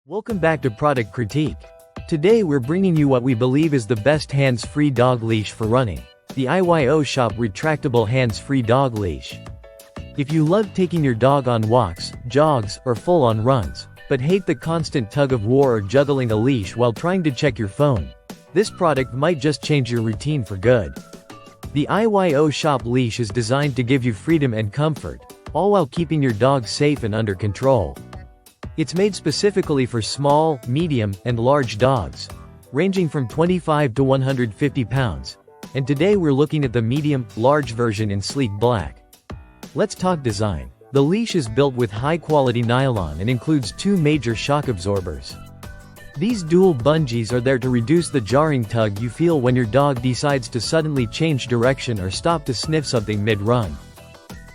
Welcome back to Product Critique. Today we're bringing you what we believe is the best hands-free dog leash for running. The iYoShop Retractable Hands-Free Dog Leash. If you love taking your dog on walks, jogs, or full-on runs, but hate the constant tug-of-war or juggling a leash while trying to check your phone, this product might just change your routine for good. The iYoShop leash is designed to give you freedom and comfort, all while keeping your dog safe and under control. It's made specifically for small, medium, and large dogs, ranging from 25 to 150 pounds. And today we're looking at the medium, large version in sleek black. Let's talk design. The leash is built with high-quality nylon and includes two major shock absorbers. These dual bungees are there to reduce the jarring tug you feel when your dog decides to suddenly change direction or stop to sniff something mid-run.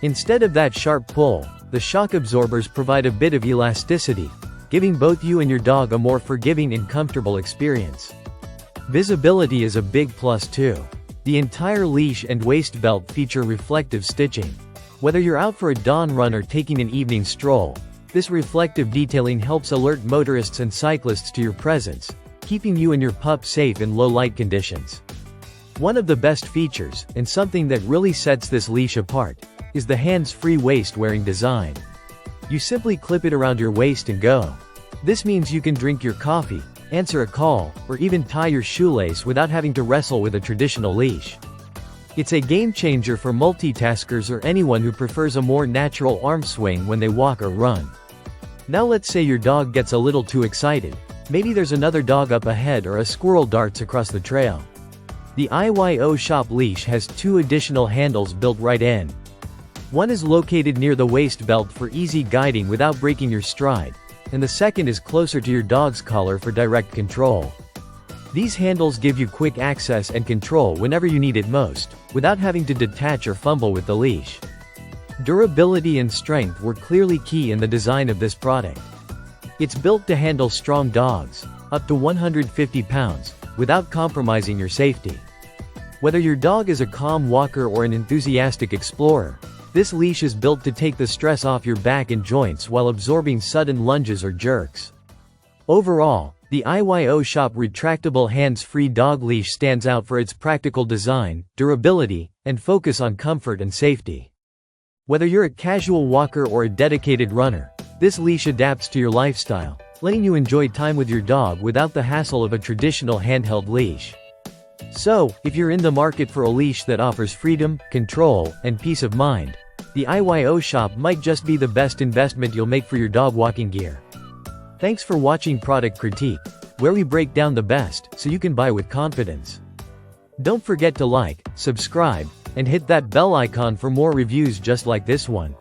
Instead of that sharp pull, the shock absorbers provide a bit of elasticity, giving both you and your dog a more forgiving and comfortable experience. Visibility is a big plus too. The entire leash and waist belt feature reflective stitching. Whether you're out for a dawn run or taking an evening stroll, this reflective detailing helps alert motorists and cyclists to your presence, keeping you and your pup safe in low light conditions. One of the best features, and something that really sets this leash apart, is the hands-free waist-wearing design. You simply clip it around your waist and go. This means you can drink your coffee, answer a call, or even tie your shoelace without having to wrestle with a traditional leash. It's a game-changer for multitaskers or anyone who prefers a more natural arm swing when they walk or run. Now let's say your dog gets a little too excited. Maybe there's another dog up ahead or a squirrel darts across the trail. The iYoShop leash has two additional handles built right in. One is located near the waist belt for easy guiding without breaking your stride, and the second is closer to your dog's collar for direct control. These handles give you quick access and control whenever you need it most, without having to detach or fumble with the leash. Durability and strength were clearly key in the design of this product. It's built to handle strong dogs, up to 150 pounds, without compromising your safety. Whether your dog is a calm walker or an enthusiastic explorer, this leash is built to take the stress off your back and joints while absorbing sudden lunges or jerks. Overall, the iYoShop Retractable Hands-Free Dog Leash stands out for its practical design, durability, and focus on comfort and safety. Whether you're a casual walker or a dedicated runner, this leash adapts to your lifestyle, letting you enjoy time with your dog without the hassle of a traditional handheld leash. So, if you're in the market for a leash that offers freedom, control, and peace of mind, the iYoShop might just be the best investment you'll make for your dog walking gear. Thanks for watching Product Critique, where we break down the best, so you can buy with confidence. Don't forget to like, subscribe, and hit that bell icon for more reviews just like this one.